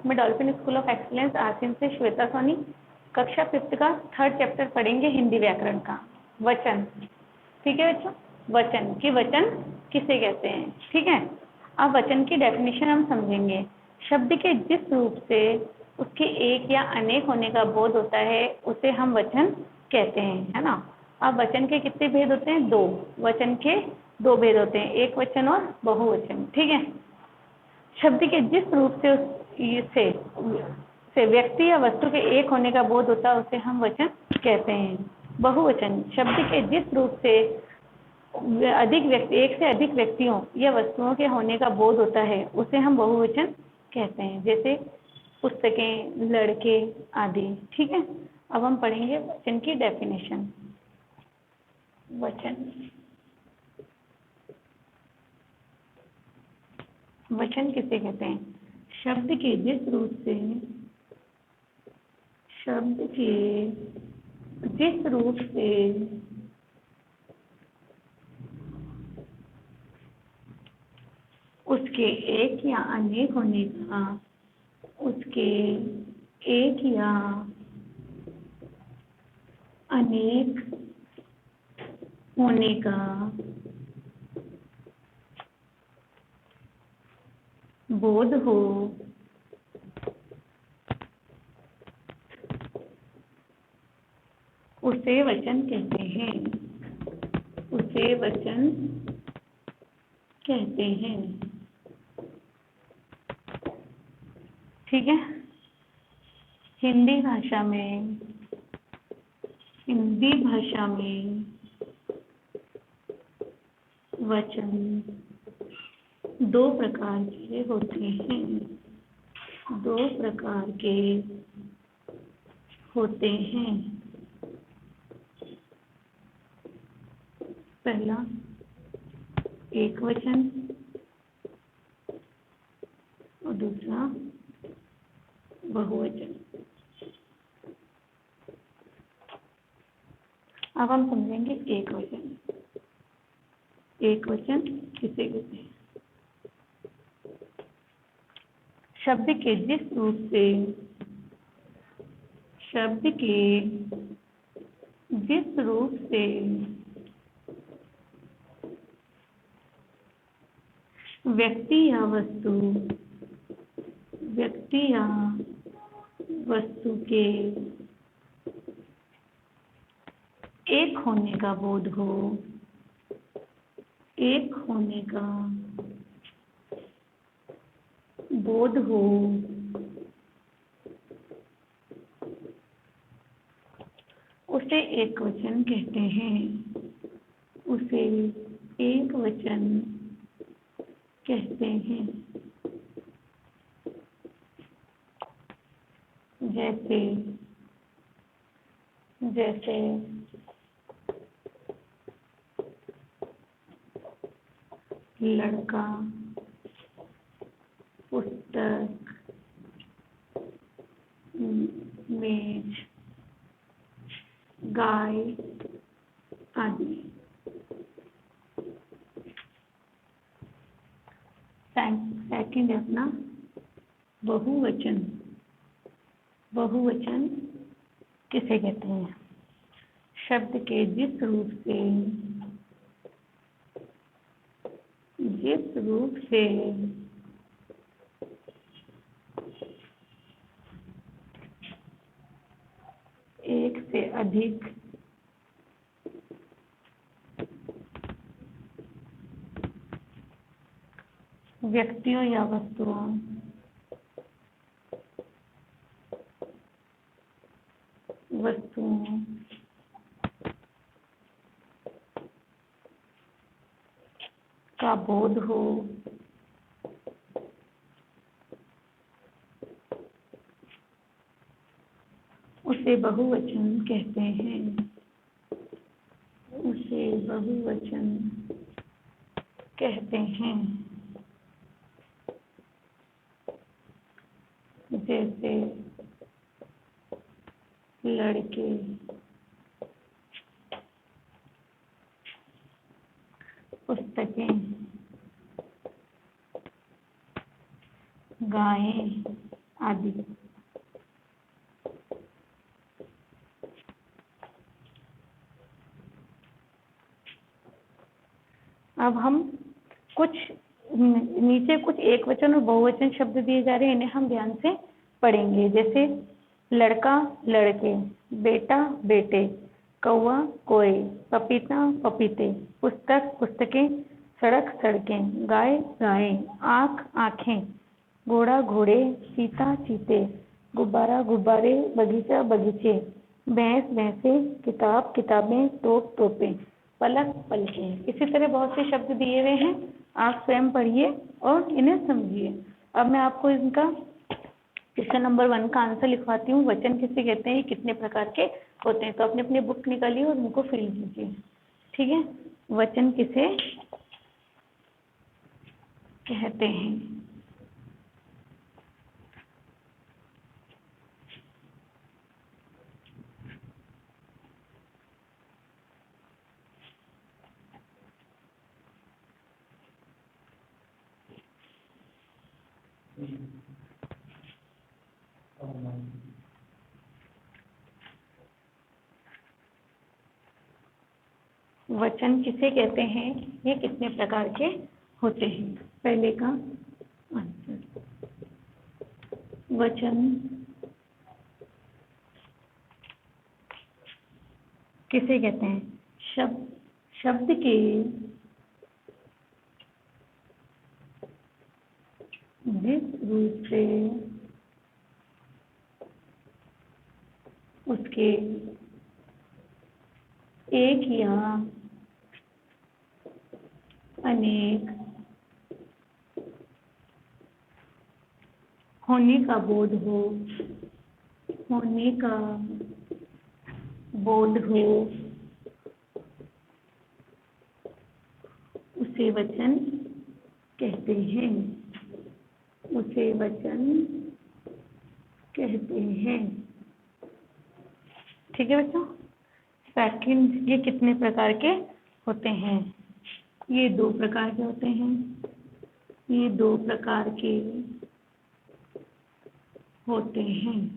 मैं dolphin school of excellence Asim से श्वेता सोनी। कक्षा 5th का 3rd चैप्टर पढ़ेंगे हिंदी व्याकरण का वचन। ठीक है बच्चों, वचन कि वचन किसे कहते हैं। ठीक है, अब वचन की डेफिनेशन हम समझेंगे। शब्द के जिस रूप से उसके एक या अनेक होने का बोध होता है उसे हम वचन कहते हैं, है ना। अब वचन के कितने भेद होते हैं? 2। वचन के 2 भेद होते हैं, एक वचन और बहुवचन। ठीक है, शब्द के जिस रूप से व्यक्ति या वस्तु के एक होने का बोध होता है उसे हम वचन कहते हैं। बहुवचन शब्द के जिस रूप से एक से अधिक व्यक्तियों या वस्तुओं के होने का बोध होता है उसे हम बहुवचन कहते हैं, जैसे पुस्तकें, लड़के आदि। ठीक है, अब हम पढ़ेंगे वचन की डेफिनेशन। वचन किसे कहते हैं? शब्द के जिस रूप से उसके एक या अनेक होने का बोध हो, उसे वचन कहते हैं। ठीक है, हिंदी भाषा में वचन 2 प्रकार के होते हैं। पहला एक वचन और दूसरा बहुवचन। अब हम समझेंगे एक वचन किसे कहते हैं। शब्द के जिस रूप से व्यक्ति या वस्तु के एक होने का बोध हो, उसे एक वचन कहते हैं। जैसे लड़का, पुस्तक, मेज, गाय आदि। सेकंड है अपना बहुवचन किसे कहते हैं? शब्द के जिस रूप से एक से अधिक व्यक्तियों या वस्तुओं का बोध हो, उसे बहुवचन कहते हैं। जैसे लड़के, पुस्तकें, गायें आदि। अब हम कुछ नीचे कुछ एक वचन और बहुवचन शब्द दिए जा रहे हैं, इन्हें हम ध्यान से पढ़ेंगे। जैसे लड़का लड़के, बेटा बेटे, कौवा कोए, पपीता पपीते, पुस्तक पुस्तकें, सड़क सड़कें, गाय गायें, आँख आँखें, घोड़ा घोड़े, चीता चीते, गुब्बारा गुब्बारे, बगीचा बगीचे, भैंस भैंसे, किताब किताबें, तोप तोपें, पलक पलकें। इसी तरह बहुत से शब्द दिए हुए हैं, आप स्वयं पढ़िए और इन्हें समझिए। अब मैं आपको इनका क्वेश्चन नंबर 1 का आंसर लिखवाती हूँ। वचन किसे कहते हैं, कितने प्रकार के होते हैं। तो अपने अपने बुक निकालिए और उनको फिल कीजिए। ठीक है, वचन किसे कहते हैं। वचन किसे कहते हैं, ये कितने प्रकार के होते हैं। पहले का आंसर, वचन किसे कहते हैं, शब्द के जिस रूप से उसके एक या अनेक होने का बोध हो, उसे वचन कहते हैं। ठीक है बच्चों। सेकंड, ये कितने प्रकार के होते हैं, ये 2 प्रकार के होते हैं।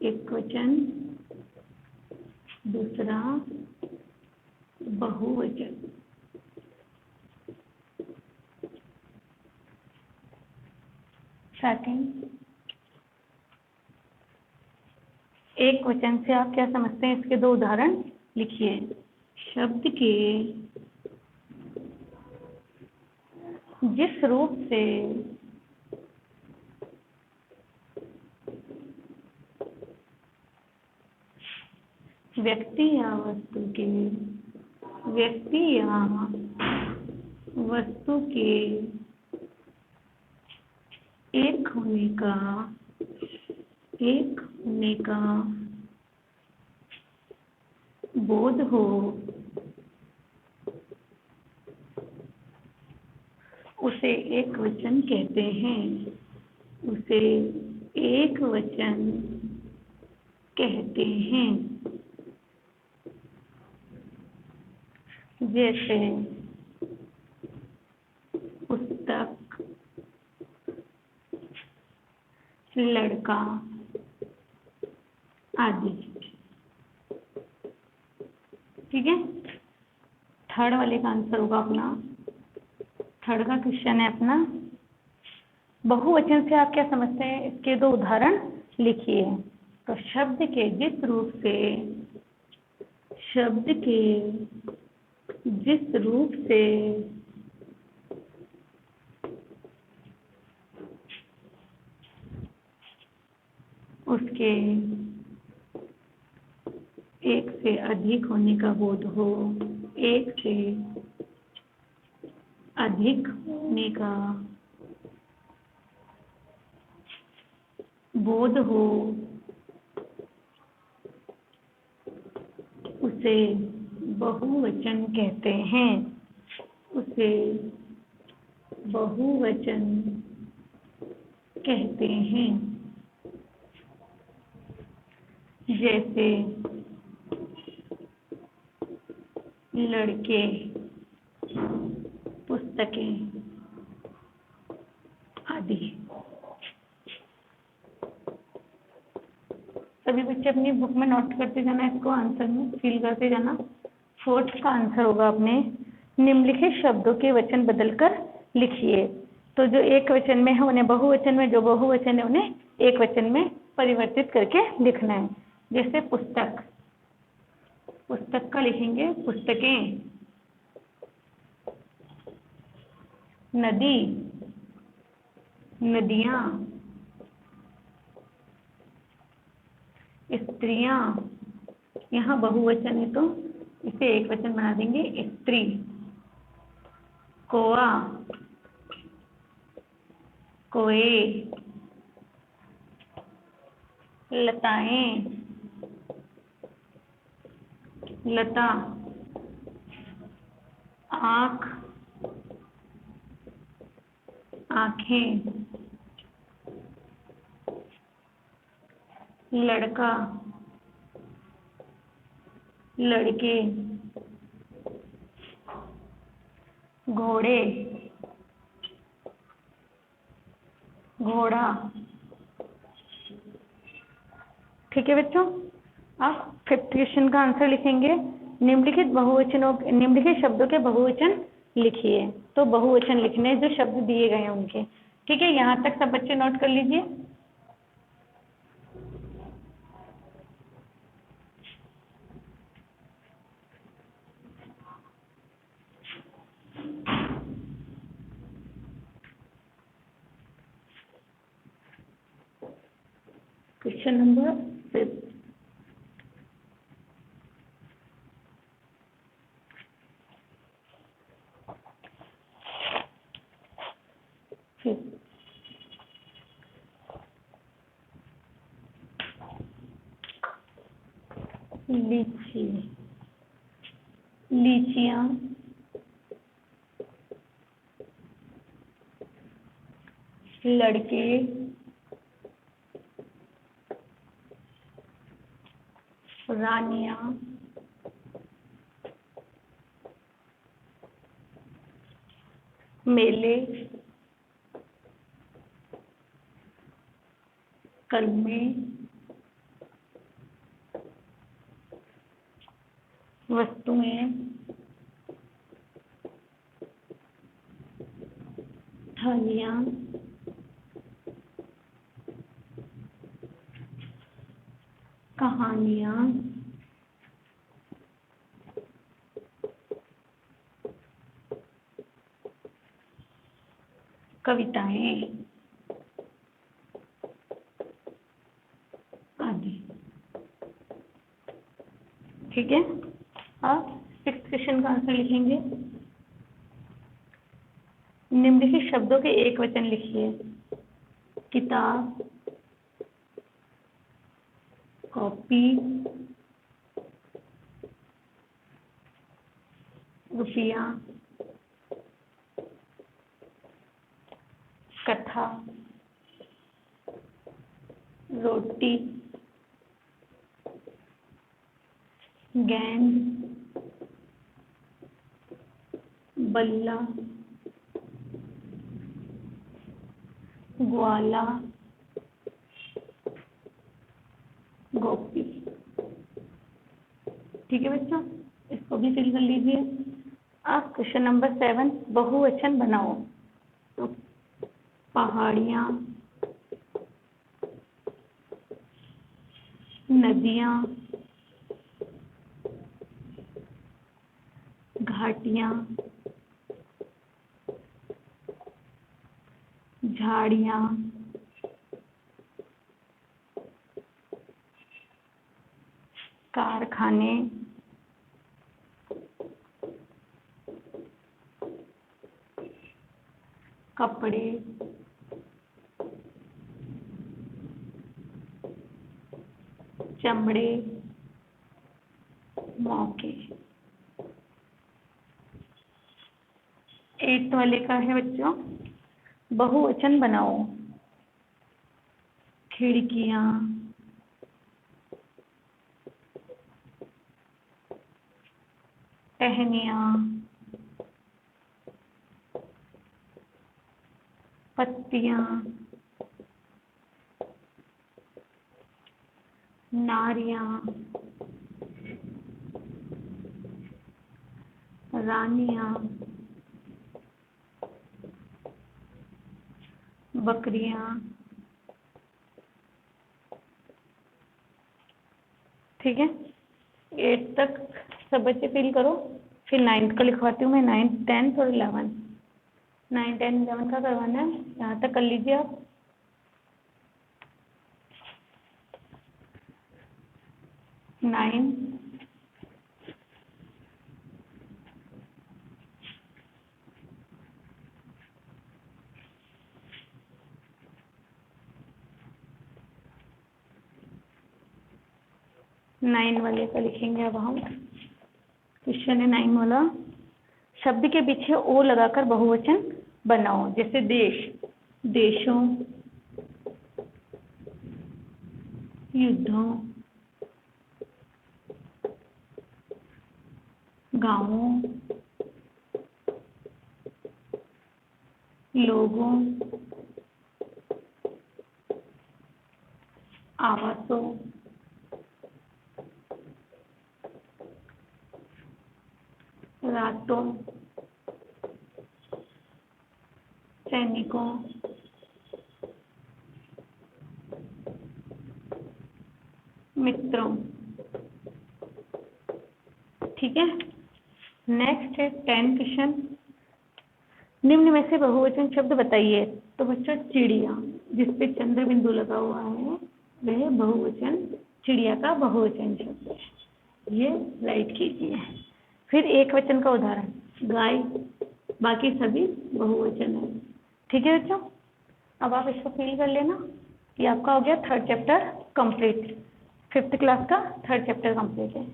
एक वचन, दूसरा बहुवचन। सेकंड, एक वचन से आप क्या समझते हैं, इसके 2 उदाहरण लिखिए। शब्द के जिस रूप से व्यक्ति या वस्तु के एक होने का बोध हो, उसे एक वचन कहते हैं। जैसे पुस्तक, लड़का आदि। ठीक है, थर्ड वाले का आंसर होगा अपना, थर्ड का क्वेश्चन है अपना, बहुवचन से आप क्या समझते हैं, इसके 2 उदाहरण लिखिए। तो शब्द के जिस रूप से उसके एक से अधिक होने का बोध हो, उसे बहुवचन कहते हैं। जैसे लड़के, पुस्तकें, सभी बच्चे अपनी बुक में नोट करते जाना, इसको आंसर में फिल करते जाना। फोर्थ का आंसर होगा अपने निम्नलिखित शब्दों के वचन बदलकर लिखिए। तो जो एक वचन में है उन्हें बहुवचन में, जो बहुवचन है उन्हें एक वचन में परिवर्तित करके लिखना है। जैसे पुस्तक, पुस्तक का लिखेंगे पुस्तकें। नदी, नदियां। स्त्रियां, यहाँ बहुवचन है तो इसे एक वचन बना देंगे स्त्री। कोआ, कोए। लताएं, लता। आँख, आँखें। लड़का, लड़के। घोड़े, घोड़ा। ठीक है बच्चों, आप फिफ्थ क्वेश्चन का आंसर लिखेंगे निम्नलिखित शब्दों के बहुवचन लिखिए। तो बहुवचन लिखने जो शब्द दिए गए हैं उनके। ठीक है, यहाँ तक सब बच्चे नोट कर लीजिए। Question number 5। लीची, लीचियां। लड़के, रानियां। मेले, कलमे। वस्तुएं, थालियां। कहानियां। कविताएं आदि। ठीक है, अब सिक्स्थ क्वेश्चन का आंसर लिखेंगे। निम्नलिखित शब्दों के एक वचन लिखिए। किताब, कॉपी, रुपया, कथा, रोटी, गेंद, बल्ला, ग्वाला, गोपी। ठीक है बच्चों, इसको भी फिल कर लीजिए। अब क्वेश्चन नंबर 7, बहुवचन बनाओ। तो पहाड़ियाँ, नदियाँ, घाटियाँ, झाड़ियाँ, कारखाने, कपड़े, चमड़े, मौके। 8th वाले का है बच्चों, बहुवचन बनाओ। खिड़कियाँ, टहनियाँ, पत्तियाँ, नारियां, रानियां, बकरियां। ठीक है, 8 तक सब बच्चे फिल करो, फिर 9th का लिखवाती हूँ मैं। 9th 10th और 11th, 9 10 11 का करवाना है, यहाँ तक कर लीजिए आप। 9 9 वाले का लिखेंगे अब हम। क्वेश्चन है 9 वाला, शब्द के पीछे ओ लगाकर बहुवचन बनाओ। जैसे देश, देशों, युद्धों, गांवों, लोगों, आवासों, रातों, सैनिकों, मित्रों। ठीक है, नेक्स्ट है 10 क्वेश्चन, निम्न में से बहुवचन शब्द बताइए। तो बच्चों चिड़िया, जिसपे चंद्र बिंदु लगा हुआ है वह बहुवचन, चिड़िया का बहुवचन शब्द है, ये राइट कीजिए। फिर एक वचन का उदाहरण गाय, बाकी सभी बहुवचन है। ठीक है बच्चों, अब आप इसको फिल कर लेना। ये आपका हो गया 3rd chapter complete, 5th class का 3rd चैप्टर कंप्लीट है।